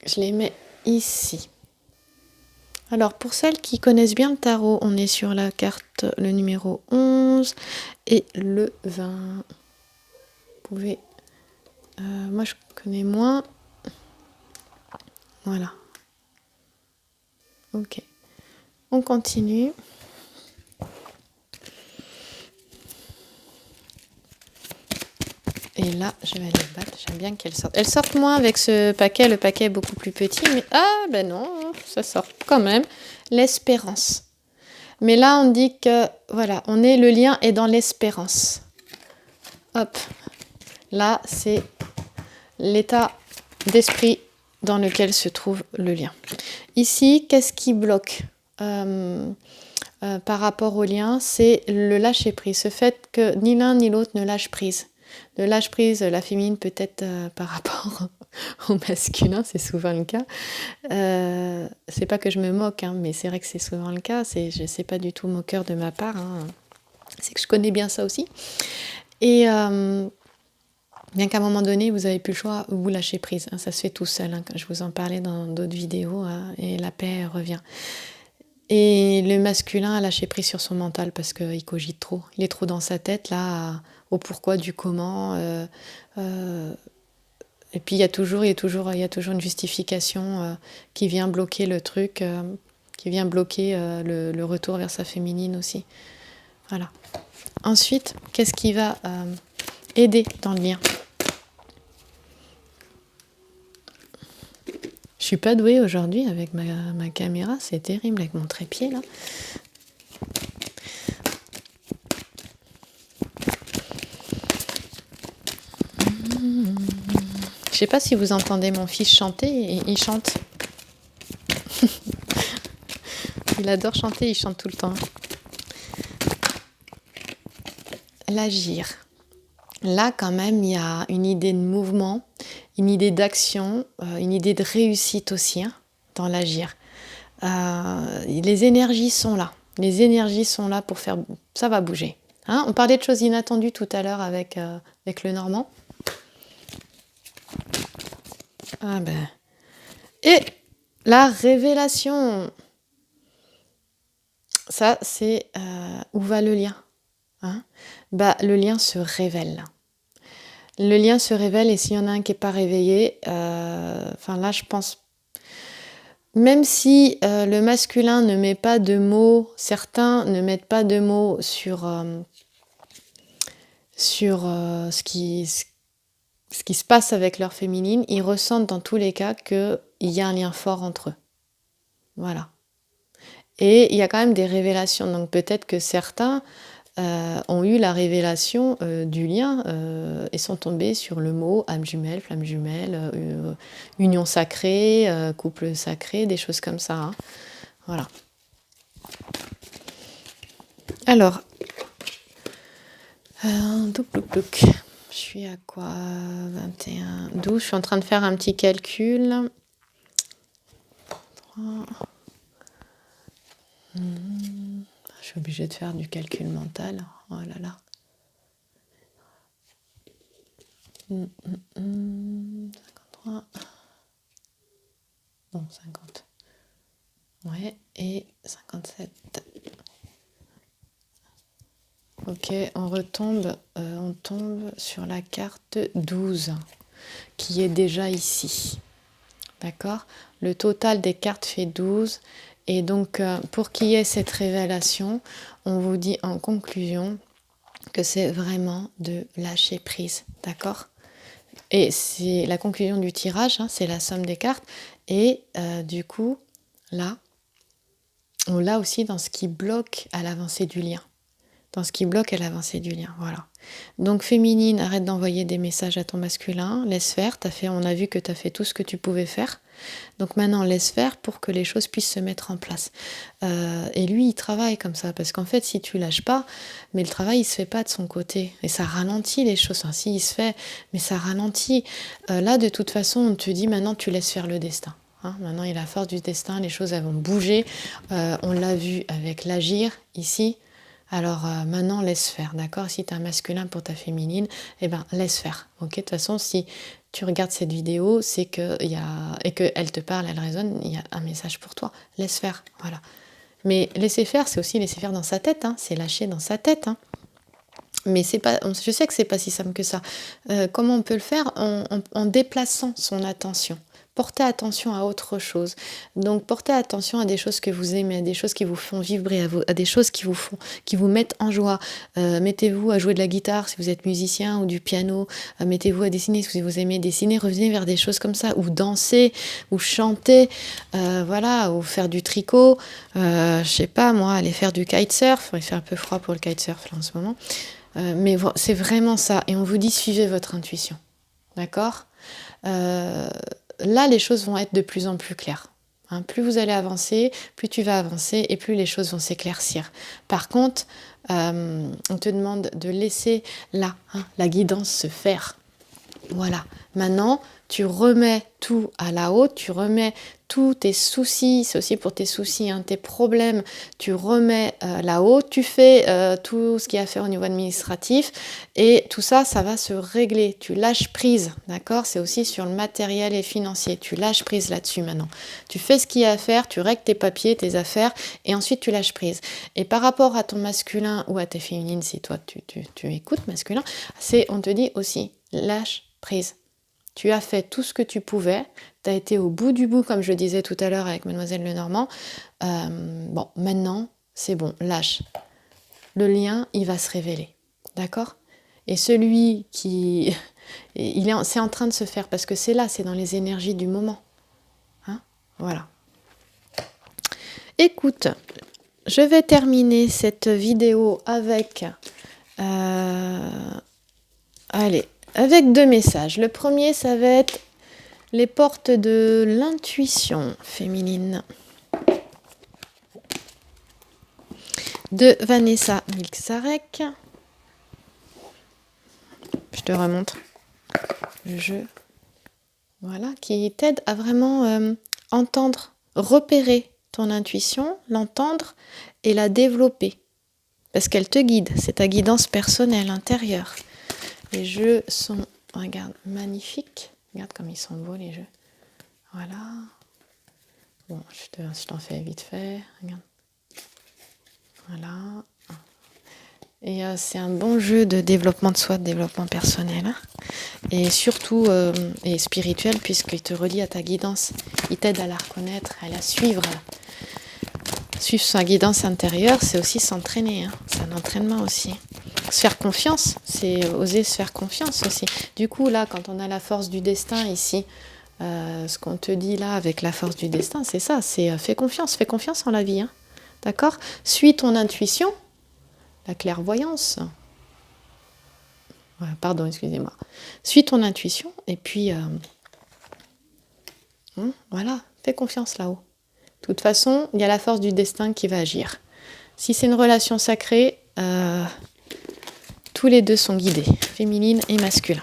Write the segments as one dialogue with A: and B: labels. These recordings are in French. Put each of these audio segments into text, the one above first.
A: Je les mets ici. Alors, pour celles qui connaissent bien le tarot, on est sur la carte, le numéro 11 et le 20. Vous pouvez... moi, je connais moins. Voilà. Ok. On continue. Et là, je vais aller battre. J'aime bien qu'elles sortent. Elles sortent moins avec ce paquet. Le paquet est beaucoup plus petit. Mais ah, ben non, ça sort quand même. L'espérance. Mais là, on dit que, voilà, le lien est dans l'espérance. Hop. Là, c'est l'état d'esprit dans lequel se trouve le lien. Ici, qu'est-ce qui bloque par rapport au lien? C'est le lâcher-prise. Ce fait que ni l'un ni l'autre ne lâche prise. Le lâche-prise, la féminine peut-être par rapport au masculin, c'est souvent le cas. C'est pas que je me moque, hein, mais c'est vrai que c'est souvent le cas. Je sais pas du tout moqueur de ma part. Hein. C'est que je connais bien ça aussi. Et bien qu'à un moment donné, vous n'avez plus le choix, vous lâchez prise. Hein, ça se fait tout seul. Hein, je vous en parlais dans d'autres vidéos. Hein, et la paix revient. Et le masculin a lâché prise sur son mental parce qu'il cogite trop. Il est trop dans sa tête, là, au pourquoi, du comment. Et puis il y a toujours une justification qui vient bloquer le truc, qui vient bloquer le retour vers sa féminine aussi. Voilà. Ensuite, qu'est-ce qui va aider dans le lien? Je suis pas douée aujourd'hui avec ma caméra, c'est terrible avec mon trépied là. Je sais pas si vous entendez mon fils chanter, il chante. Il adore chanter, il chante tout le temps. L'agir. Là, quand même, il y a une idée de mouvement, une idée d'action, une idée de réussite aussi hein, dans l'agir. Les énergies sont là. Les énergies sont là pour faire... Ça va bouger. Hein, on parlait de choses inattendues tout à l'heure avec le Normand. Ah ben... Et la révélation. Ça, c'est où va le lien hein le lien se révèle. Le lien se révèle et s'il y en a un qui n'est pas réveillé, là, je pense... Même si le masculin ne met pas de mots, certains ne mettent pas de mots sur ce qui se passe avec leur féminine, ils ressentent dans tous les cas qu'il y a un lien fort entre eux. Voilà. Et il y a quand même des révélations. Donc peut-être que certains ont eu la révélation du lien et sont tombés sur le mot âme jumelle, flamme jumelle, union sacrée, couple sacré, des choses comme ça. Hein. Voilà. Alors, je suis à quoi 21, 12. Je suis en train de faire un petit calcul. 3. Je suis obligée de faire du calcul mental. Oh là là. 53. Non, 50. Ouais, et 57. Ok, on tombe sur la carte 12, qui est déjà ici. D'accord? Le total des cartes fait 12. Et donc, pour qu'il y ait cette révélation, on vous dit en conclusion que c'est vraiment de lâcher prise. D'accord? Et c'est la conclusion du tirage, hein, c'est la somme des cartes. Et du coup, là, on l'a aussi dans ce qui bloque à l'avancée du lien. Dans ce qui bloque à l'avancée du lien, voilà. Donc féminine, arrête d'envoyer des messages à ton masculin, laisse faire, on a vu que tu as fait tout ce que tu pouvais faire. Donc maintenant, laisse faire pour que les choses puissent se mettre en place. Et lui, il travaille comme ça, parce qu'en fait, si tu lâches pas, mais le travail, il se fait pas de son côté. Et ça ralentit les choses. Enfin, si, il se fait, mais ça ralentit. Là, de toute façon, on te dit, maintenant, tu laisses faire le destin. Hein, maintenant, il y a la force du destin, les choses elles vont bouger. On l'a vu avec l'agir, ici. Alors maintenant, laisse faire, d'accord? Si tu as un masculin pour ta féminine, eh ben laisse faire. Ok, de toute façon, si tu regardes cette vidéo, c'est que il y a et qu'elle te parle, elle résonne, il y a un message pour toi. Laisse faire, voilà. Mais laisser faire, c'est aussi laisser faire dans sa tête, hein, c'est lâcher dans sa tête. Hein. Mais c'est pas, je sais que c'est pas si simple que ça. Comment on peut le faire en déplaçant son attention. Portez attention à autre chose. Donc portez attention à des choses que vous aimez, à des choses qui vous font vibrer, à des choses qui vous mettent en joie. Mettez-vous à jouer de la guitare si vous êtes musicien ou du piano. Mettez-vous à dessiner si vous aimez dessiner. Revenez vers des choses comme ça, ou danser, ou chanter, voilà, ou faire du tricot. Je sais pas moi, aller faire du kitesurf. Il fait un peu froid pour le kitesurf là en ce moment. Mais c'est vraiment ça. Et on vous dit suivez votre intuition. D'accord ? Là, les choses vont être de plus en plus claires. Hein, plus vous allez avancer, plus tu vas avancer et plus les choses vont s'éclaircir. Par contre, on te demande de laisser là, hein, la guidance se faire. Voilà. Maintenant, tu remets tout à la haute, tu remets tous tes soucis, c'est aussi pour tes soucis, hein, tes problèmes, tu remets là-haut, tu fais tout ce qu'il y a à faire au niveau administratif et tout ça, ça va se régler. Tu lâches prise, d'accord ? C'est aussi sur le matériel et financier. Tu lâches prise là-dessus maintenant. Tu fais ce qu'il y a à faire, tu règles tes papiers, tes affaires et ensuite tu lâches prise. Et par rapport à ton masculin ou à tes féminines, si toi tu écoutes masculin, on te dit aussi lâche prise. Tu as fait tout ce que tu pouvais, tu as été au bout du bout, comme je le disais tout à l'heure avec Mademoiselle Lenormand. Bon, maintenant, c'est bon, lâche. Le lien, il va se révéler, d'accord ? Et celui qui... c'est en train de se faire, parce que c'est là, c'est dans les énergies du moment. Hein ? Voilà. Écoute, je vais terminer cette vidéo avec... avec 2 messages. Le premier, ça va être les portes de l'intuition féminine de Vanessa Milksarek. Je te remontre le jeu. Voilà, qui t'aide à vraiment entendre, repérer ton intuition, l'entendre et la développer. Parce qu'elle te guide, c'est ta guidance personnelle intérieure. Les jeux sont, regarde, magnifiques. Regarde comme ils sont beaux les jeux. Voilà. Bon, je t'en fais vite fait. Regarde. Voilà. Et c'est un bon jeu de développement de soi, de développement personnel. Hein. Et surtout, et spirituel, puisqu'il te relie à ta guidance. Il t'aide à la reconnaître, à la suivre. Suivre sa guidance intérieure, c'est aussi s'entraîner. Hein. C'est un entraînement aussi. Se faire confiance, c'est oser se faire confiance aussi. Du coup, là, quand on a la force du destin ici, ce qu'on te dit là avec la force du destin, c'est ça, c'est fais confiance en la vie. Hein. D'accord ? Suis ton intuition, la clairvoyance. Pardon, excusez-moi. Suis ton intuition et puis, voilà, fais confiance là-haut. De toute façon, il y a la force du destin qui va agir. Si c'est une relation sacrée, tous les deux sont guidés, féminine et masculin.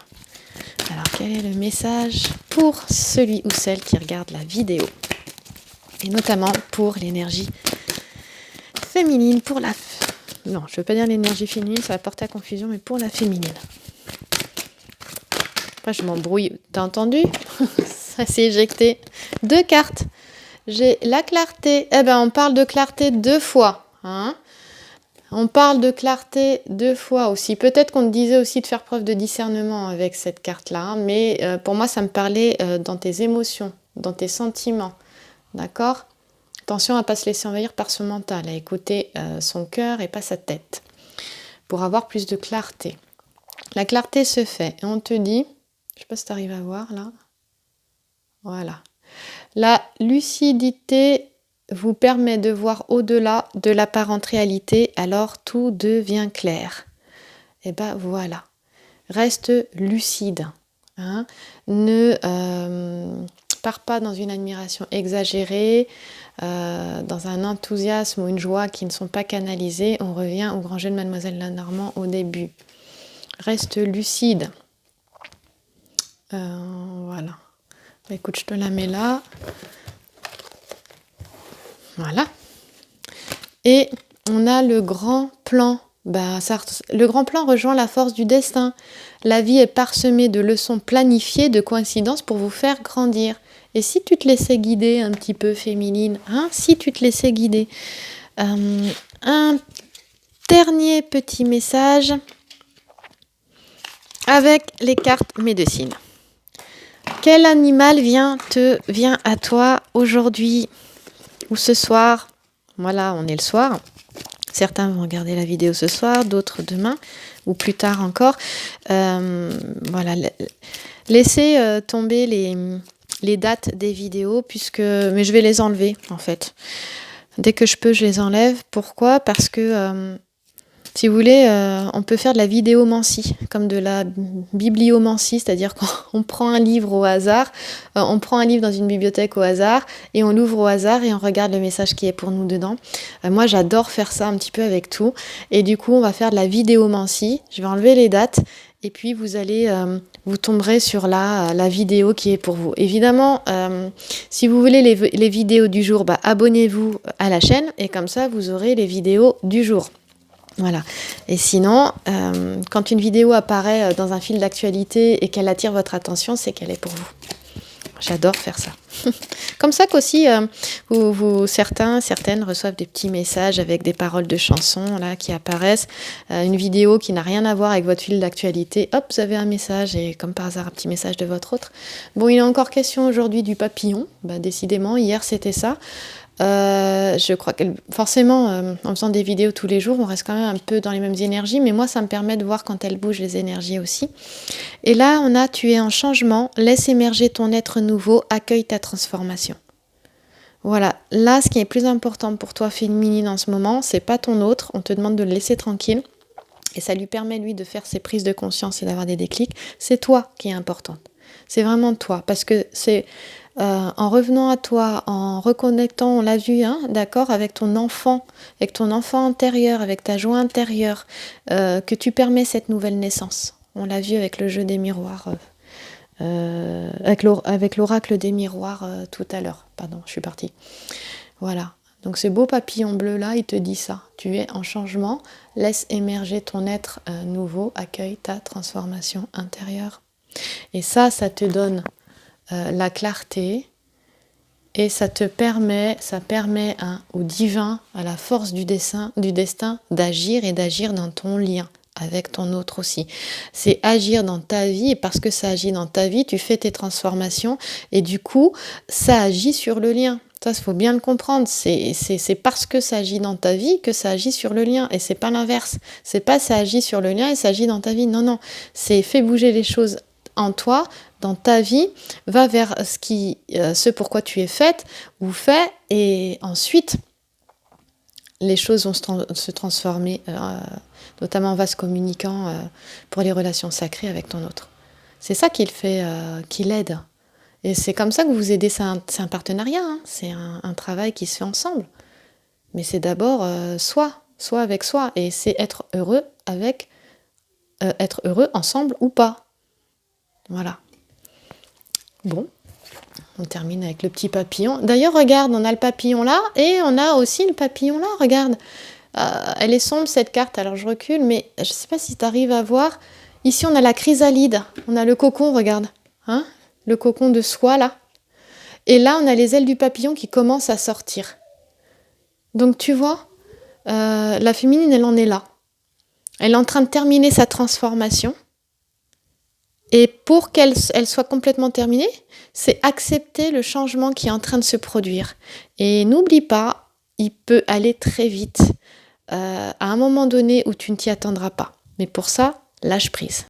A: Alors, quel est le message pour celui ou celle qui regarde la vidéo ? Et notamment pour l'énergie féminine, pour la... Non, je ne veux pas dire l'énergie féminine, ça va porter à confusion, mais pour la féminine. Après, je m'embrouille. T'as entendu ? Ça s'est éjecté. 2 cartes. J'ai la clarté. Eh ben, on parle de clarté 2 fois. Hein ? On parle de clarté 2 fois aussi. Peut-être qu'on te disait aussi de faire preuve de discernement avec cette carte-là. Hein, mais pour moi, ça me parlait dans tes émotions, dans tes sentiments. D'accord ? Attention à ne pas se laisser envahir par son mental, à écouter son cœur et pas sa tête. Pour avoir plus de clarté. La clarté se fait. Et on te dit, je ne sais pas si tu arrives à voir là. Voilà. La lucidité vous permet de voir au-delà de l'apparente réalité, alors tout devient clair. Et ben voilà. Reste lucide. Hein. Ne pars pas dans une admiration exagérée, dans un enthousiasme ou une joie qui ne sont pas canalisés. On revient au grand jeu de Mademoiselle Lenormand au début. Reste lucide. Voilà. Écoute, je te la mets là. Voilà. Et on a le grand plan Le grand plan rejoint la force du destin. La vie est parsemée de leçons planifiées, de coïncidences pour vous faire grandir. Et si tu te laissais guider un petit peu féminine, hein, si tu te laissais guider. Un dernier petit message avec les cartes médecine. Quel animal vient à toi aujourd'hui ou ce soir? Voilà, on est le soir. Certains vont regarder la vidéo ce soir, d'autres demain ou plus tard encore. Voilà, laissez tomber les dates des vidéos mais je vais les enlever en fait. Dès que je peux, je les enlève. Pourquoi? Parce que si vous voulez, on peut faire de la vidéomancie, comme de la bibliomancie, c'est-à-dire qu'on prend un livre au hasard, on prend un livre dans une bibliothèque au hasard, et on l'ouvre au hasard et on regarde le message qui est pour nous dedans. Moi, j'adore faire ça un petit peu avec tout, et du coup, on va faire de la vidéomancie. Je vais enlever les dates, et puis vous tomberez sur la vidéo qui est pour vous. Évidemment, si vous voulez les vidéos du jour, abonnez-vous à la chaîne, et comme ça, vous aurez les vidéos du jour. Voilà. Et sinon, quand une vidéo apparaît dans un fil d'actualité et qu'elle attire votre attention, c'est qu'elle est pour vous. J'adore faire ça. Comme ça qu'aussi, certaines reçoivent des petits messages avec des paroles de chansons là, qui apparaissent. Une vidéo qui n'a rien à voir avec votre fil d'actualité. Hop, vous avez un message et comme par hasard, un petit message de votre autre. Bon, il est encore question aujourd'hui du papillon. Décidément, hier, c'était ça. Je crois que forcément, en faisant des vidéos tous les jours, on reste quand même un peu dans les mêmes énergies, mais moi, ça me permet de voir quand elles bougent les énergies aussi. Et là, on a tu es en changement, laisse émerger ton être nouveau, accueille ta transformation. Voilà, là, ce qui est plus important pour toi, féminine, en ce moment, c'est pas ton autre, on te demande de le laisser tranquille, et ça lui permet, lui, de faire ses prises de conscience et d'avoir des déclics. C'est toi qui est importante. C'est vraiment toi, parce que c'est en revenant à toi, en reconnectant, on l'a vu, hein, d'accord, avec ton enfant intérieur, avec ta joie intérieure, que tu permets cette nouvelle naissance. On l'a vu avec le jeu des miroirs, avec l'oracle des miroirs tout à l'heure. Pardon, je suis partie. Voilà. Donc ce beau papillon bleu là, il te dit ça. Tu es en changement, laisse émerger ton être nouveau, accueille ta transformation intérieure. Et ça te donne la clarté et ça permet au divin, à la force du destin d'agir et d'agir dans ton lien avec ton autre aussi. C'est agir dans ta vie et parce que ça agit dans ta vie, tu fais tes transformations et du coup, ça agit sur le lien. Ça, il faut bien le comprendre. C'est parce que ça agit dans ta vie que ça agit sur le lien et c'est pas l'inverse. C'est pas ça agit sur le lien et ça agit dans ta vie. Non, c'est fait bouger les choses en toi, dans ta vie, va vers ce pourquoi tu es faite ou fait, et ensuite les choses vont se transformer, notamment en vase communicant pour les relations sacrées avec ton autre. C'est ça qu'il fait, qui l'aide. Et c'est comme ça que vous vous aidez, c'est un partenariat, hein, c'est un travail qui se fait ensemble. Mais c'est d'abord soi avec soi, et c'est être heureux ensemble ou pas. Voilà. Bon, on termine avec le petit papillon. D'ailleurs, regarde, on a le papillon là et on a aussi le papillon là, regarde. Elle est sombre cette carte, alors je recule, mais je ne sais pas si tu arrives à voir. Ici, on a la chrysalide, on a le cocon, regarde. Hein, le cocon de soie là. Et là, on a les ailes du papillon qui commencent à sortir. Donc tu vois, la féminine, elle en est là. Elle est en train de terminer sa transformation. Et pour qu'elle soit complètement terminée, c'est accepter le changement qui est en train de se produire. Et n'oublie pas, il peut aller très vite à un moment donné où tu ne t'y attendras pas. Mais pour ça, lâche prise.